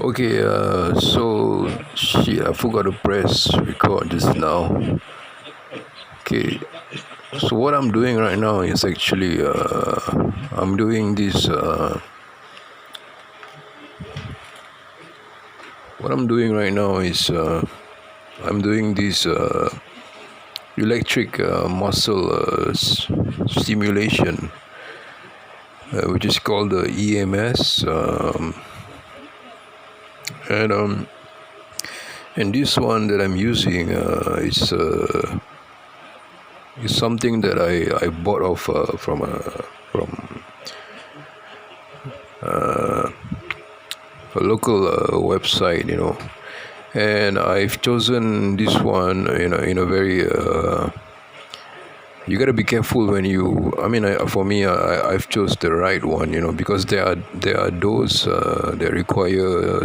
Okay, so shit, I forgot to press record just now. Okay, so what I'm doing right now is actually I'm doing this. What I'm doing right now is I'm doing this electric muscle stimulation, which is called the EMS, and this one that I'm using is something that I bought off from a local website, and I've chosen this one in a very you gotta be careful when you. I mean, for me, I've chose the right one, because there are those that require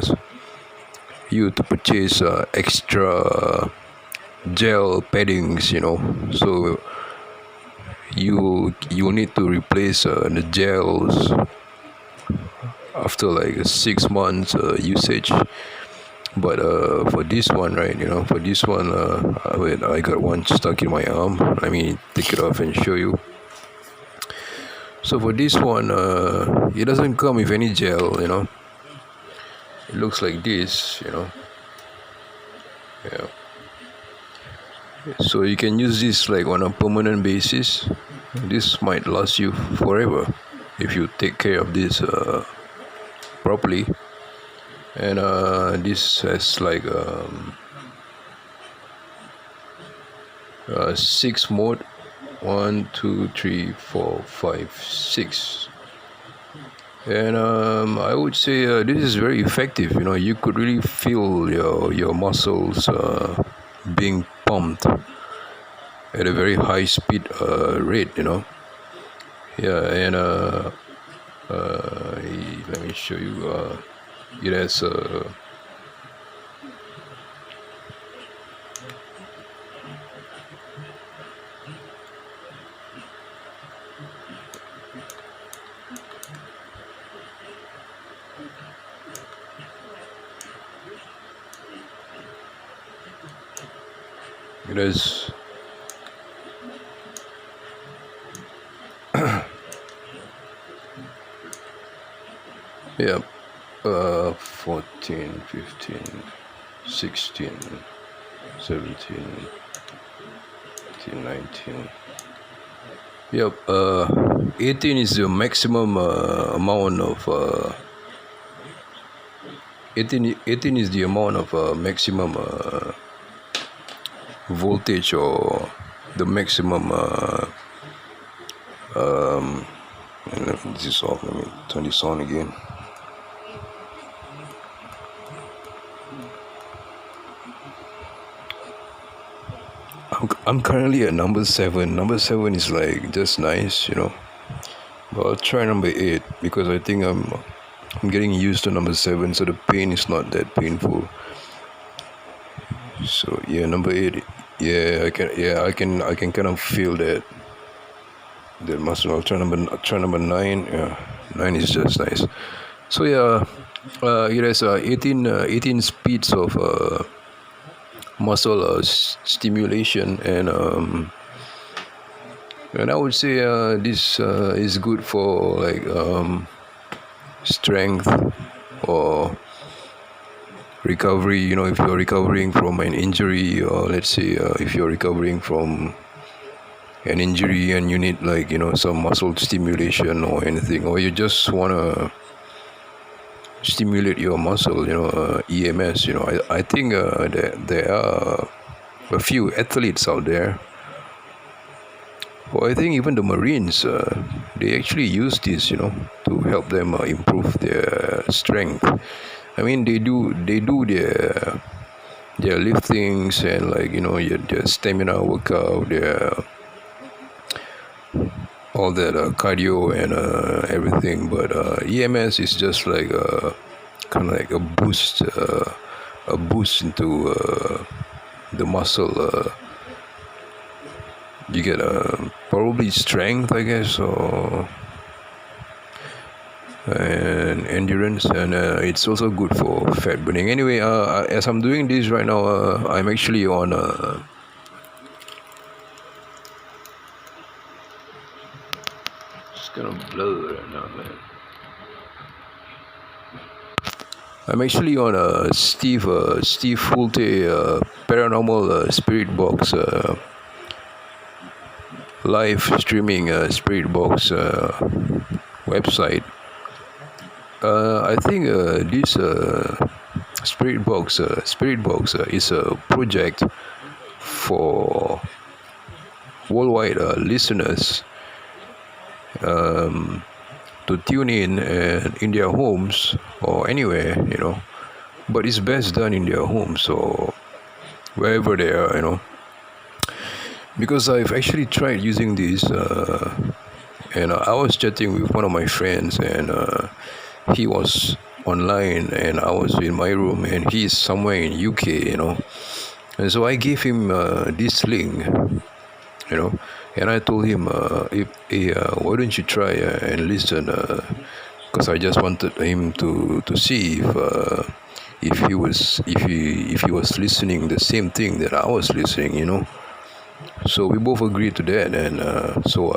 you to purchase extra gel paddings, so you need to replace the gels after like 6 months usage. But for this one, right, for this one, wait, I got one stuck in my arm. Let me take it off and show you. So for this one, it doesn't come with any gel, It looks like this, Yeah. So you can use this like on a permanent basis. This might last you forever if you take care of this properly. And this has like 6 mode. 1, 2, 3, 4, 5, 6. And I would say this is very effective. You could really feel your muscles being pumped at a very high speed rate. Yeah, and let me show you. It has it has yeah 14, 15, 16, 17, 18, 19. Yep, 18 is the maximum amount of 18 is the amount of maximum voltage, or the maximum this is off. Let me turn this on again. I'm currently at number 7. Number 7 is like just nice, but I'll try number 8 because I think I'm getting used to number 7, so the pain is not that painful. So yeah, number 8. Yeah, I can kind of feel that muscle. I'll try number 9. Yeah, 9 is just nice. So yeah, it has 18 speeds of muscle stimulation, and I would say this is good for like strength or recovery. If you're recovering from an injury, or let's say if you're recovering from an injury and you need like some muscle stimulation or anything, or you just want to stimulate your muscle, EMS. I think there are a few athletes out there, or I think even the Marines, they actually use this, to help them improve their strength. I mean, they do their liftings and like their stamina workout, their all that cardio and everything. But EMS is just like kind of like a boost into the muscle. You get probably strength, I guess, or and endurance, and it's also good for fat burning. Anyway, as I'm doing this right now, I'm actually on it's kind of blurred right now, man. I'm actually on Steve Hultay paranormal spirit box live streaming spirit box website. I think this spirit box is a project for worldwide listeners to tune in their homes or anywhere, but it's best done in their homes or wherever they are, because I've actually tried using this, and I was chatting with one of my friends, and he was online and I was in my room, and he's somewhere in UK, and so I gave him this link, and I told him, why don't you try and listen, because I just wanted him to see if he was listening the same thing that I was listening. So we both agreed to that, and so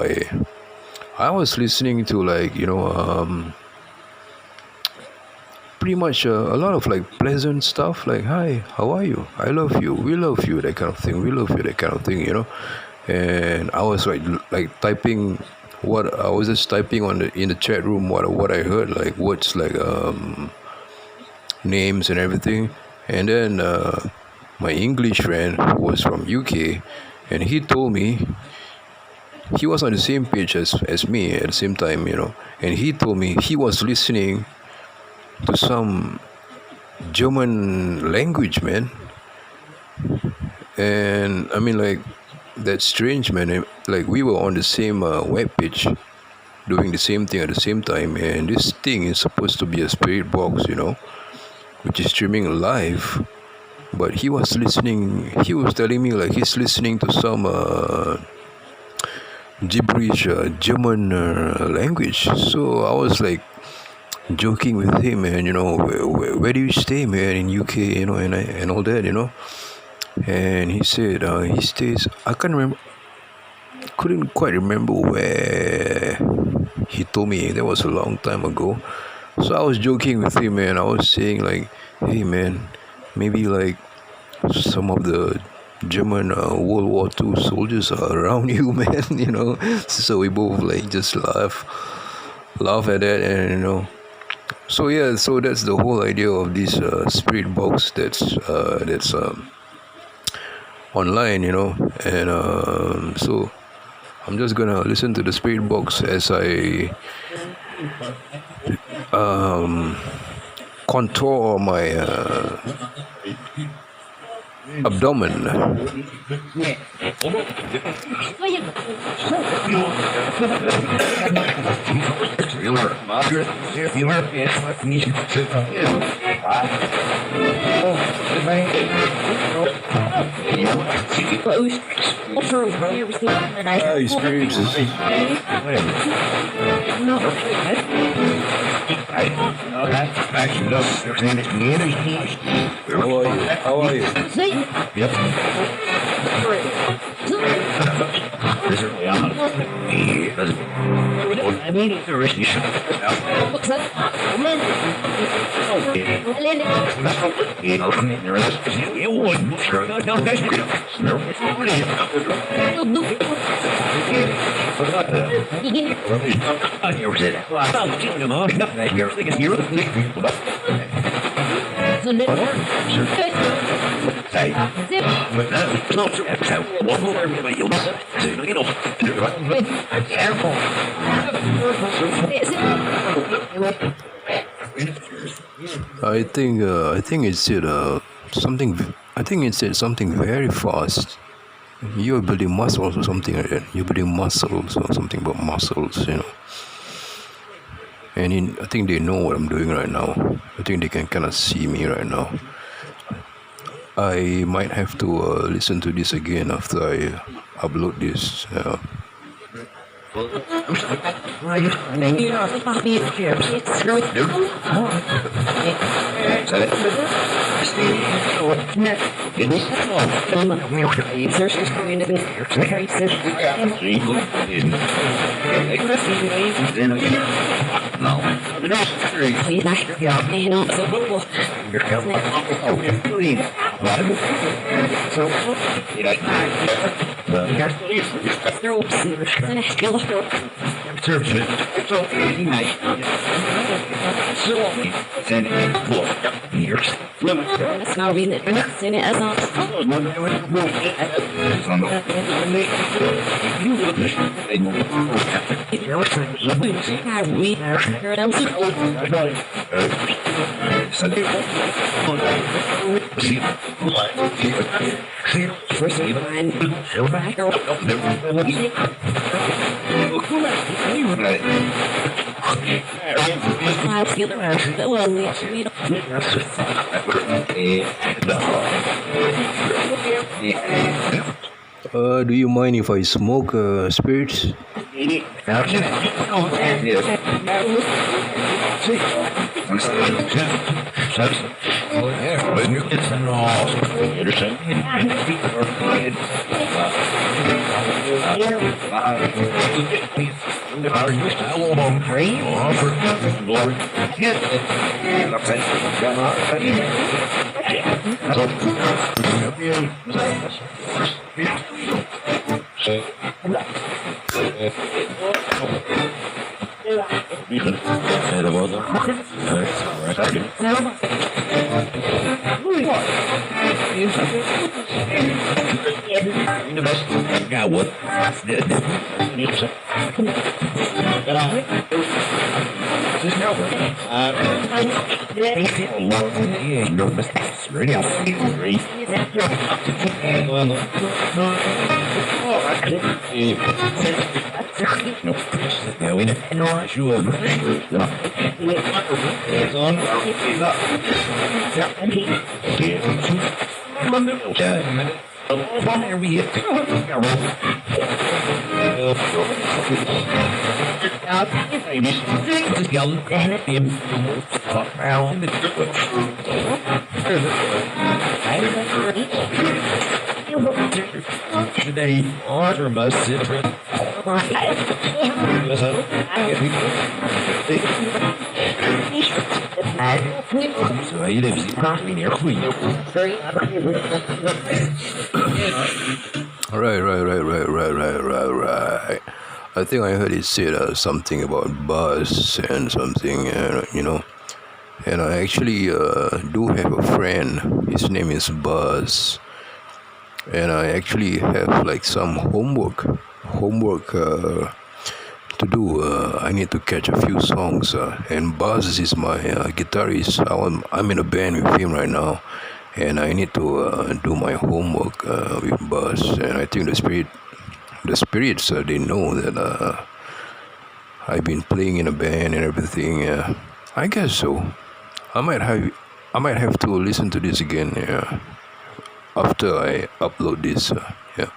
I was listening to, like, pretty much a lot of like pleasant stuff, like, hi, how are you, I love you, we love you, that kind of thing, we love you, that kind of thing, and I was like typing what I was just typing in the chat room, what I heard, like words like names and everything. And then my English friend, who was from UK, and he told me he was on the same page as me at the same time, and he told me he was listening to some German language, man. And I mean, like, that's strange, man. Like, we were on the same web page doing the same thing at the same time, and this thing is supposed to be a spirit box, which is streaming live. But he was telling me like he's listening to some gibberish German language. So I was like joking with him, and where do you stay, man, in UK, and all that, and he said he stays, I couldn't quite remember where he told me. That was a long time ago. So I was joking with him, and I was saying like, hey man, maybe like some of the German World War II soldiers are around you, man. So we both like just laugh at that, and so yeah, so that's the whole idea of this spirit box that's online, and so I'm just gonna listen to the spirit box as I contour my abdomen. Experiences. How are you? Yep. I think it said something. I think it said something very fast. You're building muscles or something like that. You're building muscles or something about muscles, and I think they know what I'm doing right now. I think they can kind of see me right now. I might have to listen to this again after I upload this. Do you mind if I smoke spirits? Right. I think I heard it said something about buzz and something, And I actually do have a friend. His name is Buzz, and I actually have like some homework to do. I need to catch a few songs, and Buzz is my guitarist. I'm in a band with him right now, and I need to do my homework with Buzz. And I think the spirits, they know that I've been playing in a band and everything. I guess so. I might have to listen to this again. After I upload this. Yeah.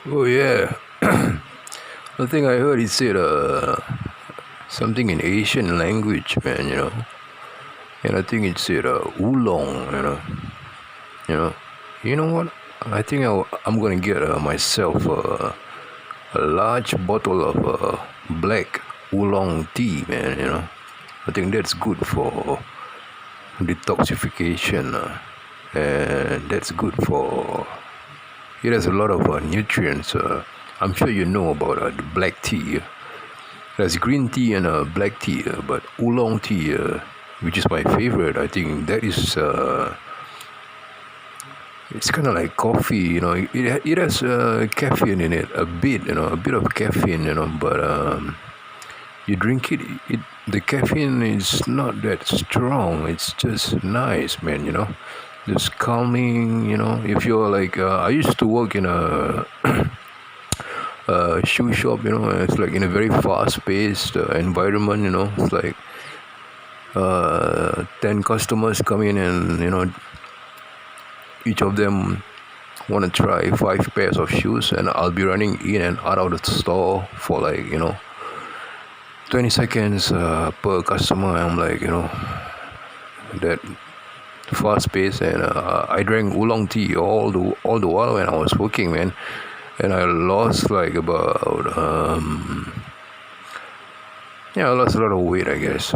Oh yeah. The thing I heard, he said something in Asian language, man. And I think it said oolong. You know. You know what? I think I'm gonna get myself a large bottle of black oolong tea, man. I think that's good for detoxification, and that's good for. It has a lot of nutrients. I'm sure you know about the black tea. There's green tea and black tea, but oolong tea, which is my favorite, I think that is. It's kind of like coffee, It has caffeine in it, a bit of caffeine, but you drink it. The caffeine is not that strong. It's just nice, man. Just calming. If you're like, I used to work in a shoe shop. It's like in a very fast-paced environment. It's like 10 customers come in, and each of them want to try 5 pairs of shoes, and I'll be running in and out of the store for like 20 seconds per customer. I'm like that fast pace, and I drank oolong tea all the while when I was working, man, and I lost like about I lost a lot of weight, I guess.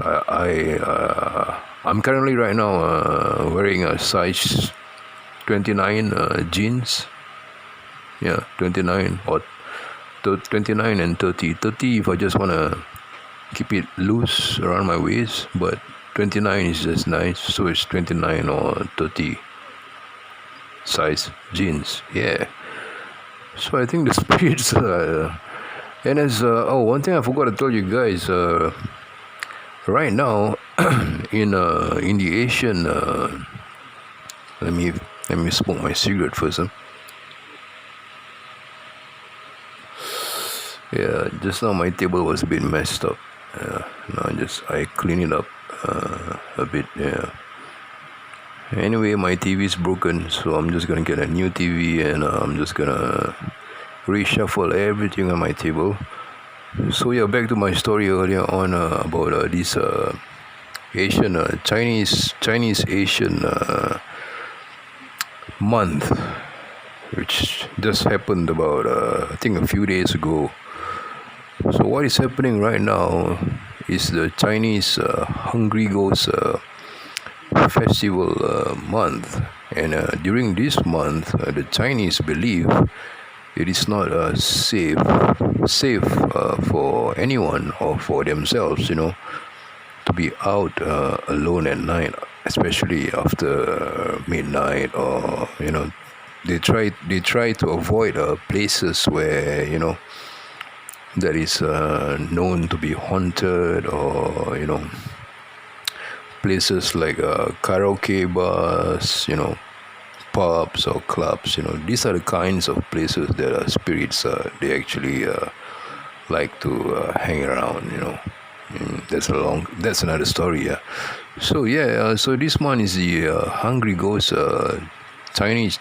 I'm currently right now wearing a size 29 jeans. 29 or 29 and 30 if I just want to keep it loose around my waist, but 29 is just nice, so it's 29 or 30 size jeans. So I think the spirits and as one thing I forgot to tell you guys, right now in the Asian let me smoke my cigarette first. Just now my table was a bit messed up. Now I clean it up a bit. Anyway, my TV is broken, so I'm just gonna get a new TV, and I'm just gonna reshuffle everything on my table. So back to my story earlier on about this Asian Chinese Asian month, which just happened about I think a few days ago. So what is happening right now is the Chinese Hungry Ghost festival month. And during this month, the Chinese believe it is not safe for anyone or for themselves, to be out alone at night, especially after midnight, or they try to avoid places where that is known to be haunted, or places like karaoke bars, pubs or clubs. These are the kinds of places that spirits they actually like to hang around. That's another story. Yeah. So yeah, so this month is the Hungry Ghost Chinese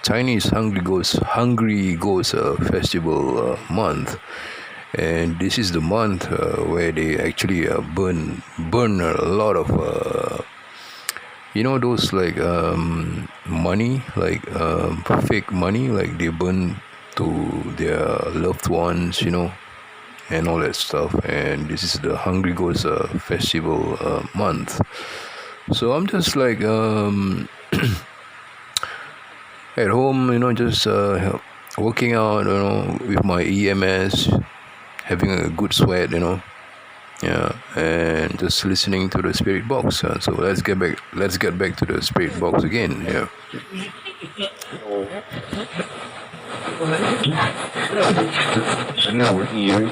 Hungry Ghost Festival month, and this is the month where they actually burn a lot of those like money, like fake money, like they burn to their loved ones, and all that stuff. And this is the Hungry Ghost Festival month. So I'm just like at home, just working out, with my EMS, having a good sweat, yeah, and just listening to the spirit box. So let's get back to the spirit box again. Yeah. And now we're here.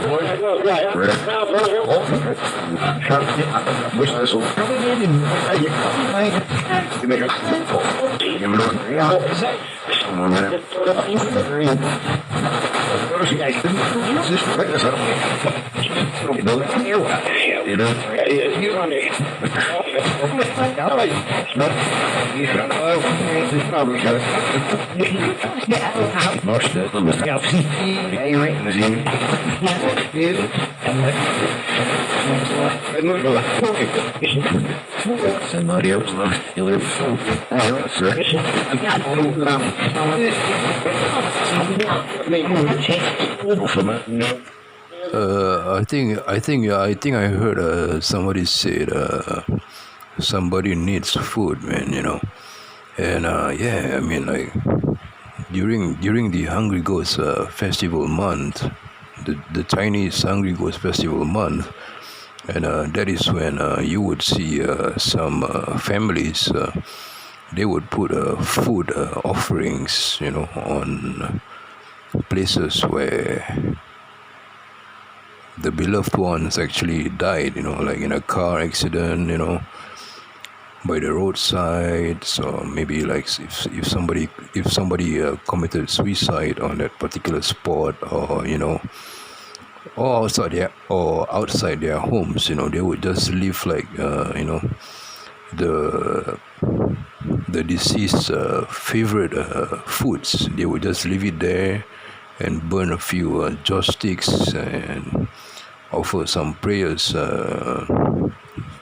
Somebody else I heard somebody said somebody needs food, man. And yeah, I mean, like during the Hungry Ghost Festival month, the Chinese Hungry Ghost Festival month, and that is when you would see some families. They would put food offerings, on places where the beloved ones actually died, like in a car accident, by the roadside. So maybe like if somebody committed suicide on that particular spot, or or outside their homes, they would just leave like the deceased favorite foods. They would just leave it there and burn a few joss sticks and offer some prayers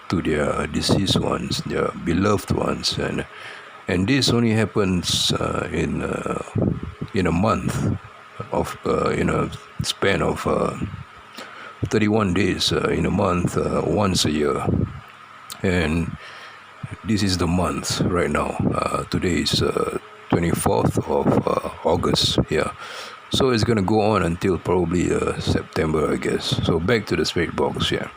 to their deceased ones, their beloved ones, and this only happens in a month of in a span of 31 days in a month, once a year. And this is the month right now. Today is 24th of August. Yeah. So it's gonna go on until probably September, I guess. So back to the spirit box. Yeah.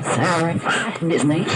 Sorry, Disney.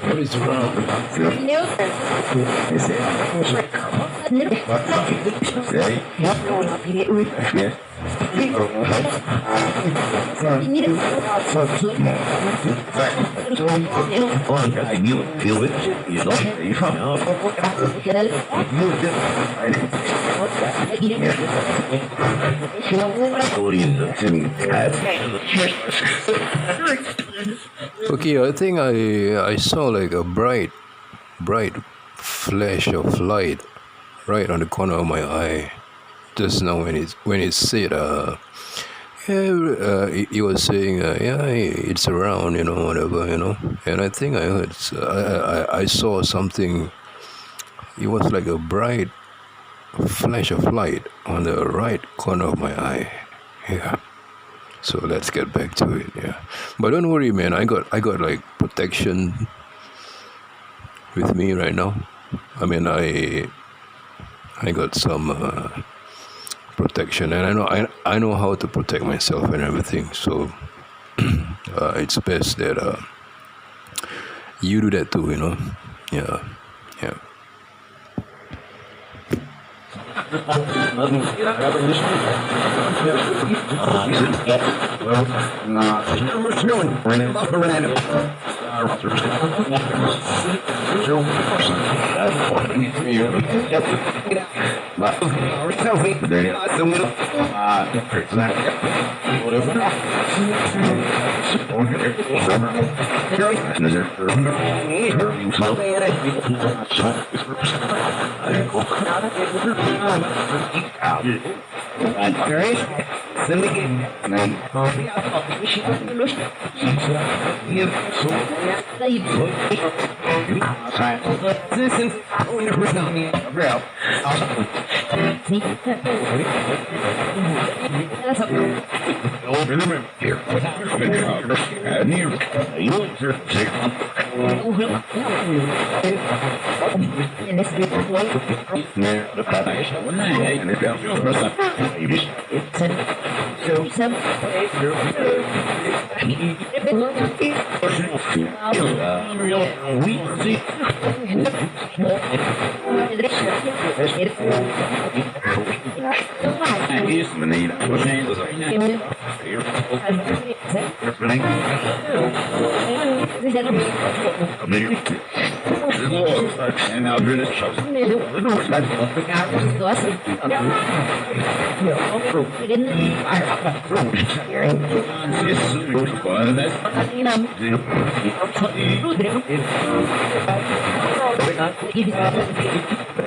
What is wrong? Okay, I think I saw like a bright flash of light right on the corner of my eye just now when it said he was saying yeah, it's around, whatever, and I think I heard I saw something. It was like a bright flash of light on the right corner of my eye. Yeah. So let's get back to it. Yeah. But don't worry, man. I got like protection with me right now. I mean, I got some protection, and I know how to protect myself and everything. So it's best that you do that too. Yeah. Yeah.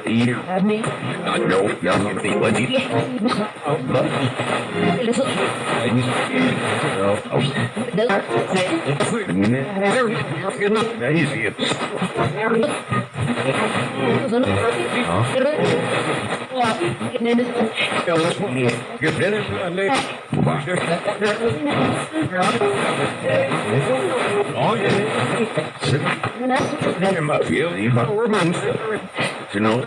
Eater. Me. No, young of the budget. Little. That is it. Get better. Oh, yeah. You know,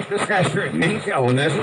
this guy's very nice. Oh, that's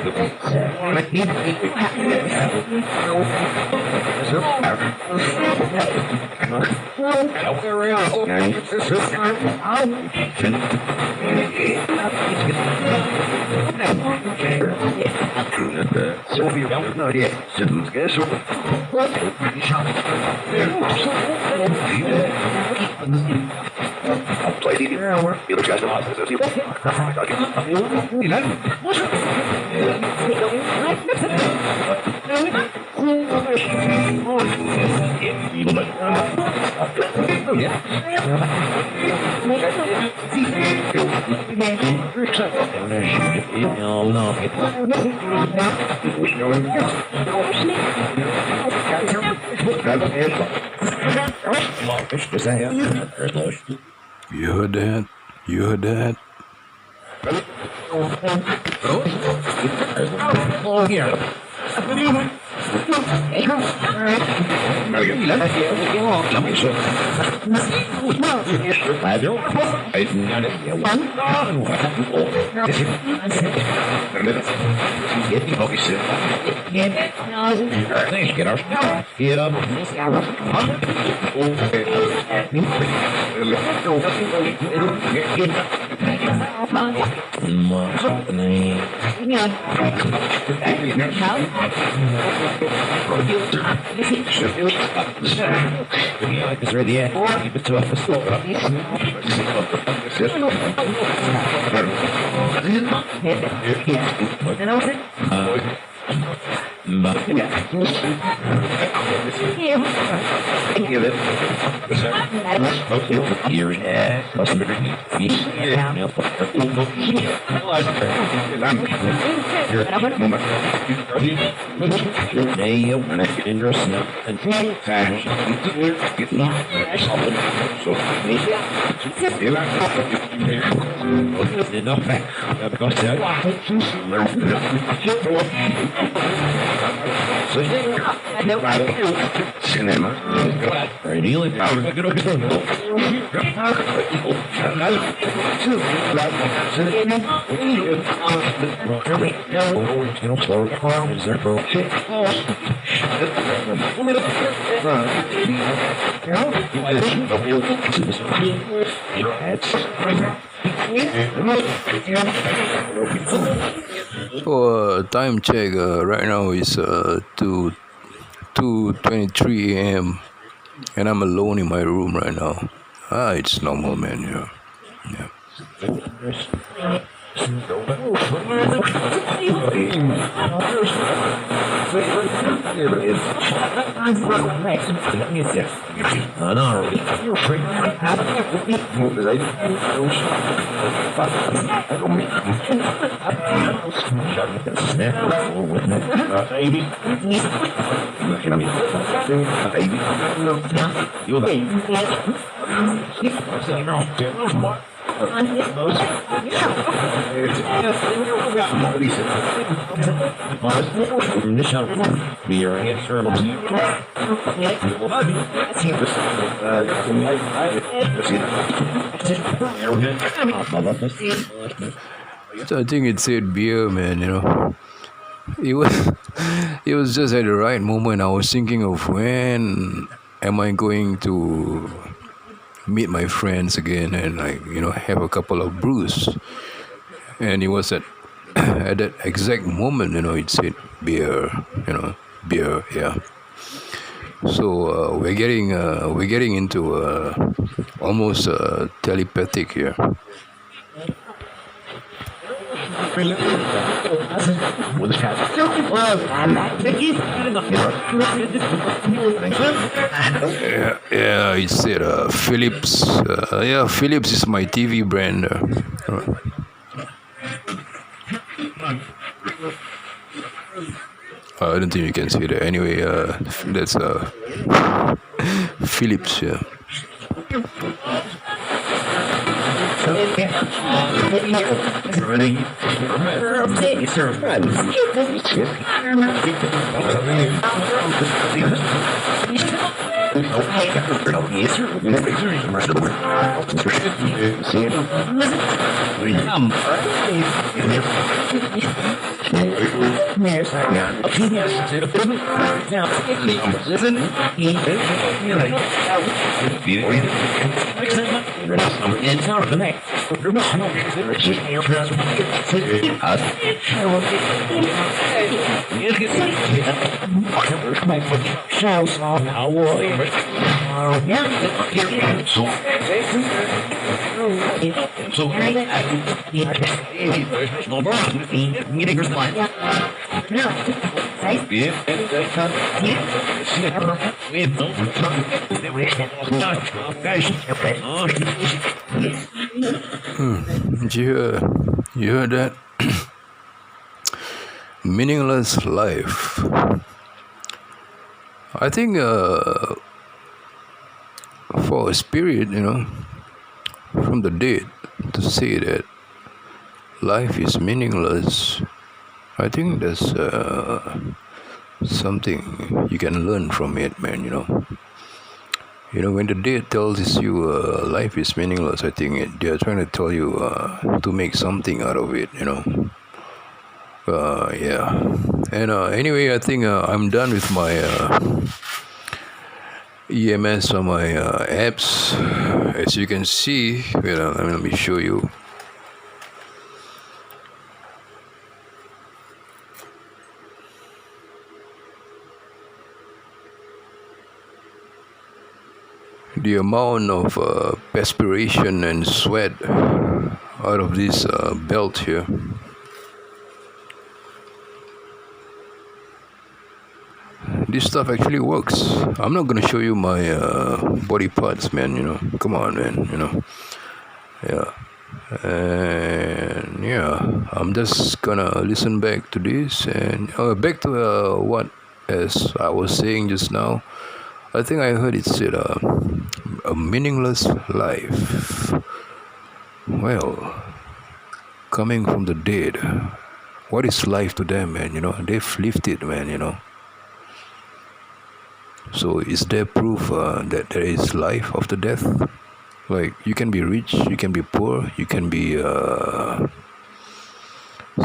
You heard that? You heard that? It's ready, yeah. Keep it to us. Cinema. Ideally, For time check, right now is 2:23 a.m. and I'm alone in my room right now. It's normal, man. Yeah. So I think it said beer, man. It was it was just at the right moment. I was thinking of when am I going to meet my friends again and have a couple of brews. And it was at at that exact moment, it said beer, beer, yeah. So we're getting into almost telepathic here. With a cat. Yeah, he said Philips. Yeah, Philips is my TV brand. I don't think you can see that. Anyway, that's Philips. Yeah. Did you heard that? Meaningless life. I think for a spirit, from the dead, to say that life is meaningless, I think there's something you can learn from it, man. When the dead tells you life is meaningless, I think they are trying to tell you to make something out of it. Yeah. And anyway, I think I'm done with my EMS on my apps. As you can see, let me show you. The amount of perspiration and sweat out of this belt here. This stuff actually works. I'm not gonna show you my body parts, man. Come on, man. Yeah, and yeah, I'm just gonna listen back to this and back to what as I was saying just now. I think I heard it said a meaningless life. Well, coming from the dead, what is life to them, man? They've lived it, man. So is there proof that there is life after death? Like, you can be rich, you can be poor, you can be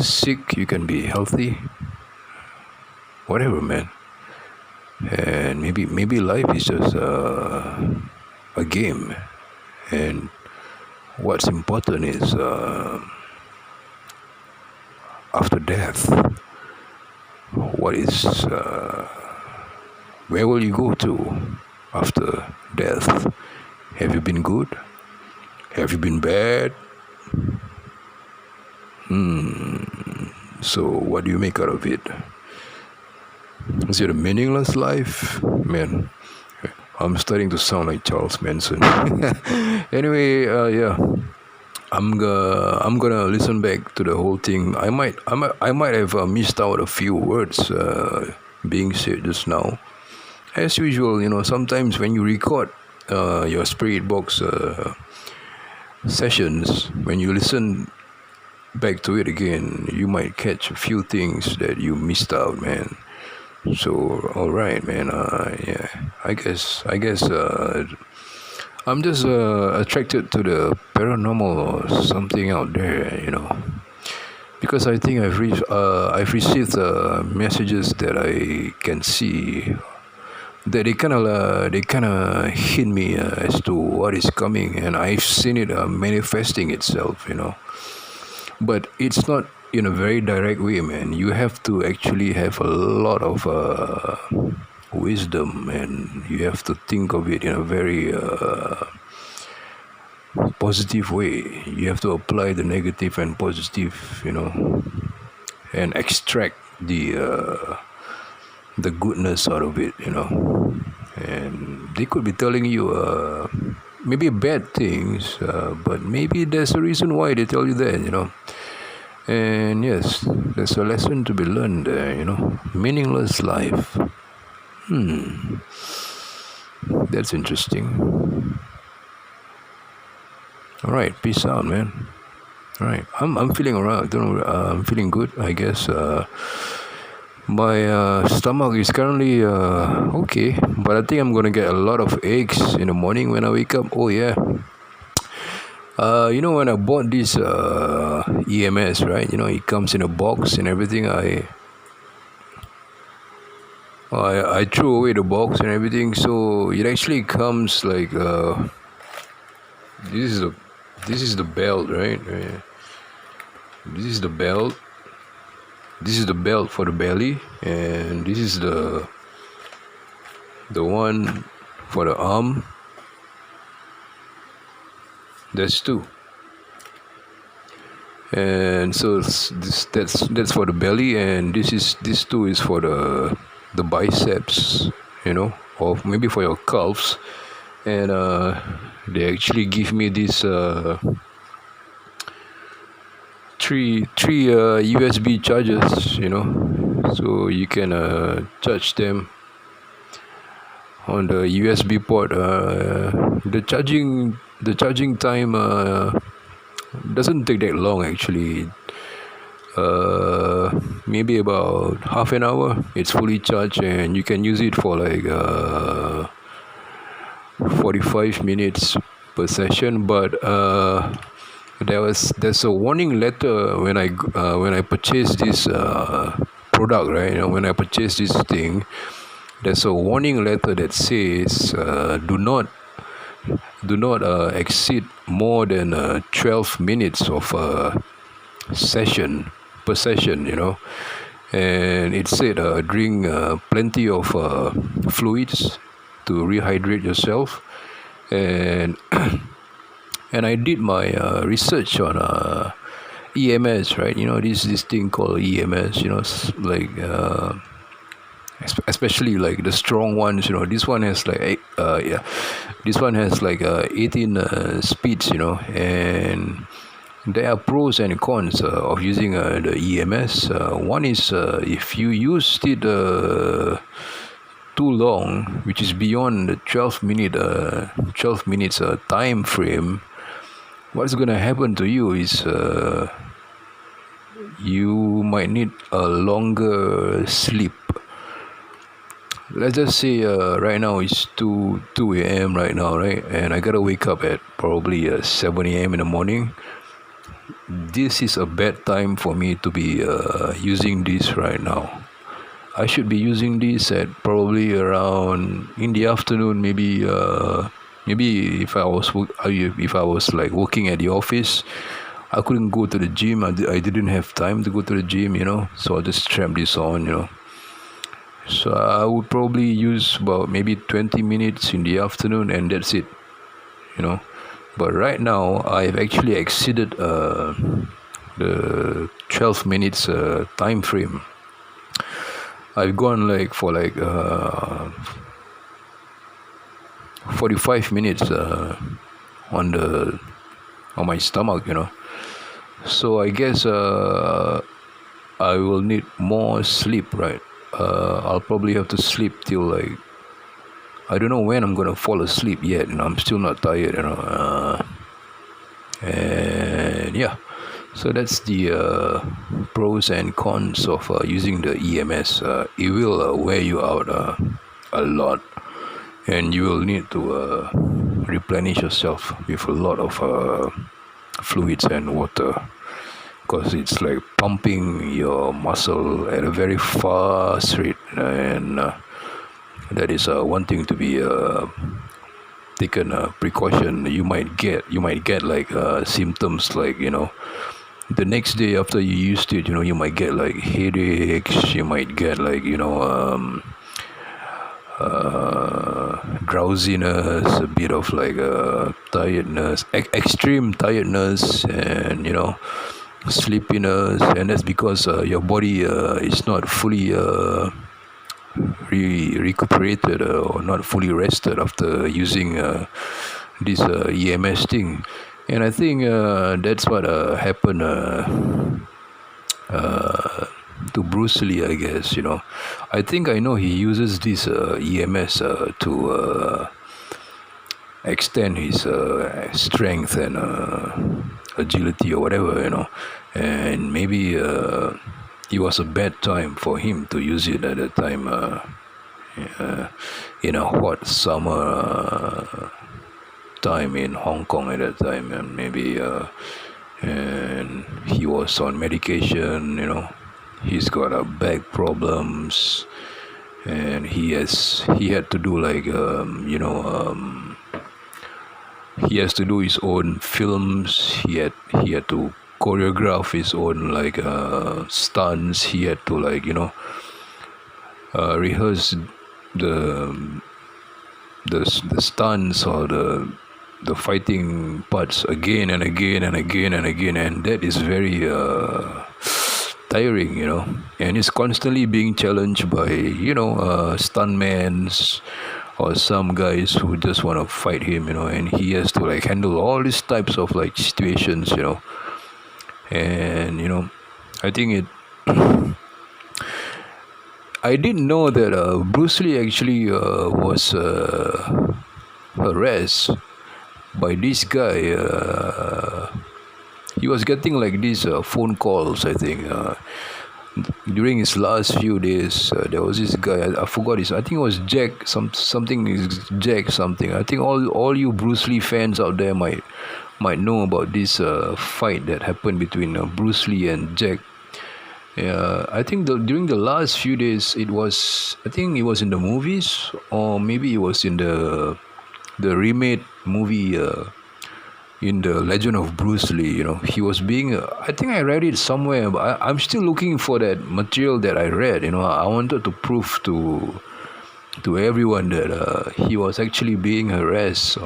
sick, you can be healthy, whatever, man. And maybe life is just a game, and what's important is after death, what is where will you go to after death? Have you been good? Have you been bad? So what do you make out of it? Is it a meaningless life? Man, I'm starting to sound like Charles Manson. Anyway, yeah, I'm gonna listen back to the whole thing. I might have missed out a few words being said just now. As usual, sometimes when you record your spirit box sessions, when you listen back to it again, you might catch a few things that you missed out, man. So, all right, man. Yeah, I guess I'm just attracted to the paranormal or something out there, because I think I've received messages that I can see that they kind of hint me as to what is coming, and I've seen it manifesting itself, but it's not in a very direct way, man. You have to actually have a lot of wisdom, and you have to think of it in a very positive way. You have to apply the negative and positive, and extract the goodness out of it, and they could be telling you maybe bad things, but maybe there's a reason why they tell you that, and yes, there's a lesson to be learned there, meaningless life. That's interesting. All right, peace out, man. All right, I'm feeling around. Don't know, I'm feeling good, I guess. My stomach is currently okay, but I think I'm gonna get a lot of eggs in the morning when I wake up. Oh yeah. When I bought this EMS, right? It comes in a box and everything. I threw away the box and everything, so it actually comes like this is the this is the belt, right? This is the belt. This is the belt for the belly, and this is the one for the arm. There's two, and so that's for the belly, and this two is for the biceps, or maybe for your calves, and they actually give me this three USB chargers, so you can charge them on the USB port. The charging time doesn't take that long actually. Maybe about half an hour. It's fully charged, and you can use it for like 45 minutes per session. But there's a warning letter when I purchased this product, right? When I purchased this thing, there's a warning letter that says do not exceed more than 12 minutes of session per session, and it said drink plenty of fluids to rehydrate yourself, and and I did my research on EMS, right? This thing called EMS, like especially like the strong ones. This one has like this one has like 18 speeds, and there are pros and cons of using the EMS. One is if you used it too long, which is beyond the 12 minutes time frame, what's gonna happen to you is you might need a longer sleep. Let's just say right now it's 2 a.m. right now, right? And I gotta wake up at probably 7 a.m. in the morning. This is a bad time for me to be using this right now. I should be using this at probably around in the afternoon, maybe if I was like working at the office. I couldn't go to the gym. I didn't have time to go to the gym, so I just strap this on, so I would probably use about maybe 20 minutes in the afternoon, and that's it, but right now I've actually exceeded the 12 minutes time frame. I've gone like for like 45 minutes on my stomach, so I guess I will need more sleep, right? I'll probably have to sleep till like, I don't know when I'm gonna fall asleep yet, I'm still not tired, and yeah, so that's the pros and cons of using the EMS. It will wear you out a lot, and you will need to replenish yourself with a lot of fluids and water, because it's like pumping your muscle at a very fast rate, and that is one thing to be taken precaution. You might get like symptoms like, the next day after you used it, you might get like headaches, you might get like drowsiness, a bit of like tiredness, extreme tiredness, and sleepiness, and that's because your body is not fully recuperated or not fully rested after using this EMS thing. And I think that's what happened to Bruce Lee, I guess. I think I know he uses this EMS to extend his strength and agility or whatever, and maybe it was a bad time for him to use it at the time, in a hot summer time in Hong Kong at that time, and maybe and he was on medication. He's got back problems, and he had to do like he has to do his own films. He had to choreograph his own like stunts. He had to like rehearse the the stunts or the fighting parts again and again and again and again, and that is very tiring, and he's constantly being challenged by stuntmans or some guys who just want to fight him, and he has to like handle all these types of like situations, and I think I didn't know that Bruce Lee actually was harassed by this guy. He was getting like these phone calls, I think. During his last few days, there was this guy. I forgot his. I think it was Jack. Something is Jack something. I think all you Bruce Lee fans out there might know about this fight that happened between Bruce Lee and Jack. I think during the last few days, I think it was in the movies, or maybe it was in the remade movie, in the Legend of Bruce Lee. He was being. I think I read it somewhere, but I'm still looking for that material that I read. I wanted to prove to everyone that he was actually being harassed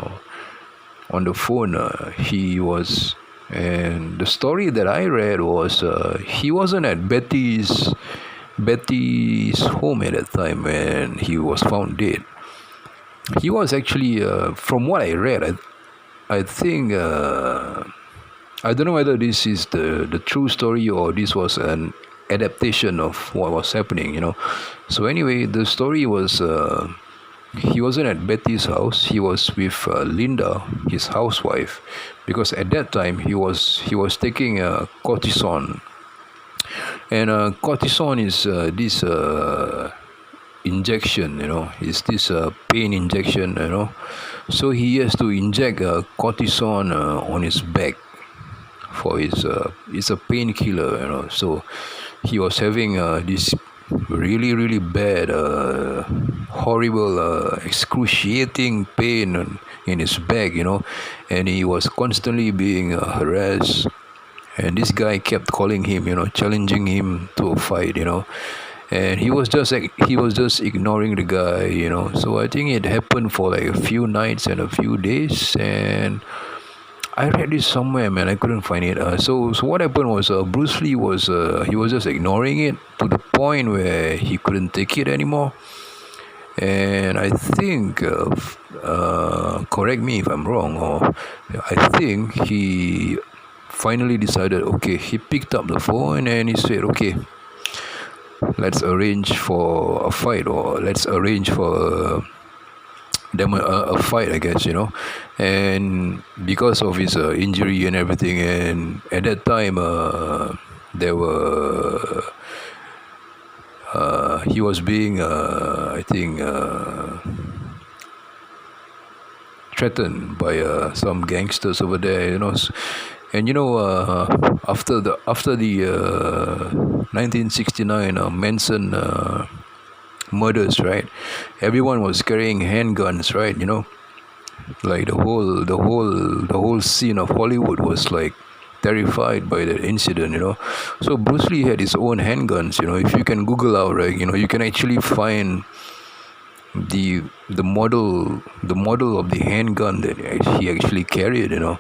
on the phone. He was. And the story that I read was he wasn't at Betty's home at that time when he was found dead. He was actually, from what I read, I think, I don't know whether this is the true story or this was an adaptation of what was happening. So anyway, the story was he wasn't at Betty's house. He was with Linda, his housewife, because at that time he was taking cortisone, and cortisone is this injection. It's this pain injection. So he has to inject cortisone on his back for his. It's a painkiller. So he was having this really really bad horrible excruciating pain in his back, and he was constantly being harassed, and this guy kept calling him, challenging him to a fight, and he was just ignoring the guy, so I think it happened for like a few nights and a few days, and I read this somewhere, man. I couldn't find it. So what happened was Bruce Lee was he was just ignoring it to the point where he couldn't take it anymore. And I think, correct me if I'm wrong, or I think he finally decided. Okay, he picked up the phone and he said, "Okay, let's arrange for a fight, or let's arrange for." A fight, I guess, and because of his injury and everything, and at that time there were he was being I think threatened by some gangsters over there, and after the 1969 Manson murders, right? Everyone was carrying handguns, right? Like the whole scene of Hollywood was like terrified by that incident. So Bruce Lee had his own handguns. If you can Google out, right, you can actually find the model of the handgun that he actually carried, you know.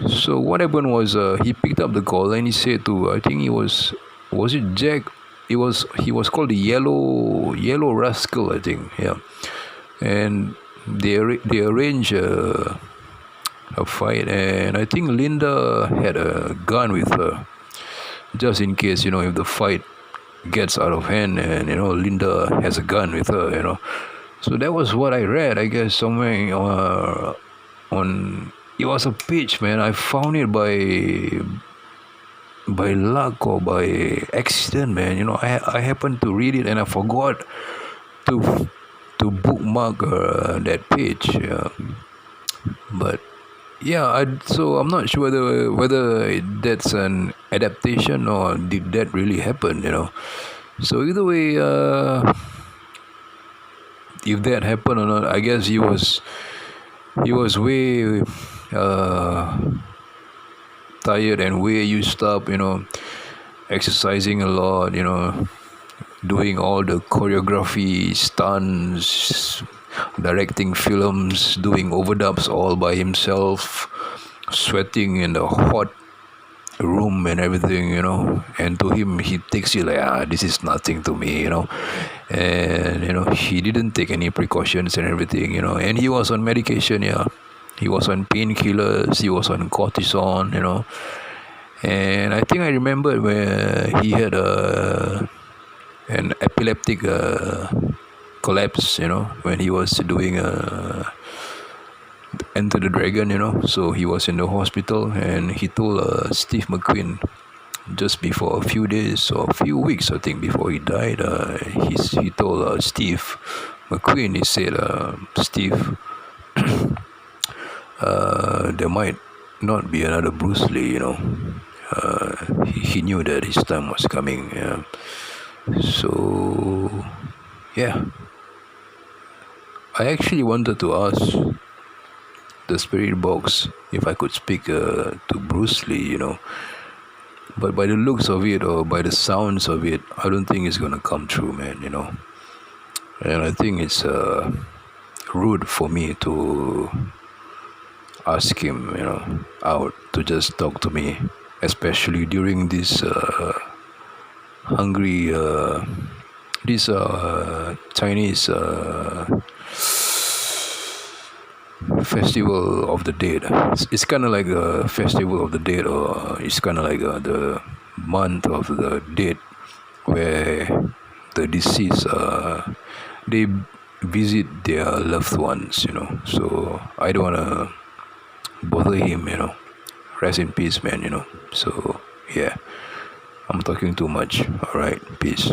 So what happened was, he picked up the call and he said to, I think was it Jack? He was called the Yellow Rascal, I think. Yeah, and they arranged a fight, and I think Linda had a gun with her, just in case, if the fight gets out of hand, and Linda has a gun with her, so that was what I read, I guess, somewhere on it was a page, man. I found it by luck or by accident, man. I happened to read it and I forgot to to bookmark that page. But yeah, so I'm not sure whether that's an adaptation or did that really happen. So either way, if that happened or not, I guess he was way tired and way used up, exercising a lot, doing all the choreography, stunts, directing films, doing overdubs all by himself, sweating in the hot room and everything, and to him he takes it like, this is nothing to me, and he didn't take any precautions and everything, and he was on medication. Yeah, he was on painkillers, he was on cortisone, and I think I remembered where he had an epileptic collapse, when he was doing Enter the Dragon, so he was in the hospital, and he told Steve McQueen just before a few days or a few weeks, I think, before he died, he told Steve McQueen, he said, Steve, there might not be another Bruce Lee, he knew that his time was coming. Yeah. So, yeah, I actually wanted to ask the spirit box if I could speak to Bruce Lee, but by the looks of it or by the sounds of it, I don't think it's gonna come true, man. And I think it's rude for me to ask him, out to just talk to me, especially during this hungry, this Chinese festival of the dead. It's kind of like a festival of the dead, or it's kind of like the month of the dead, where the deceased they visit their loved ones. So I don't wanna bother him. Rest in peace, man. So yeah, I'm talking too much. All right, peace.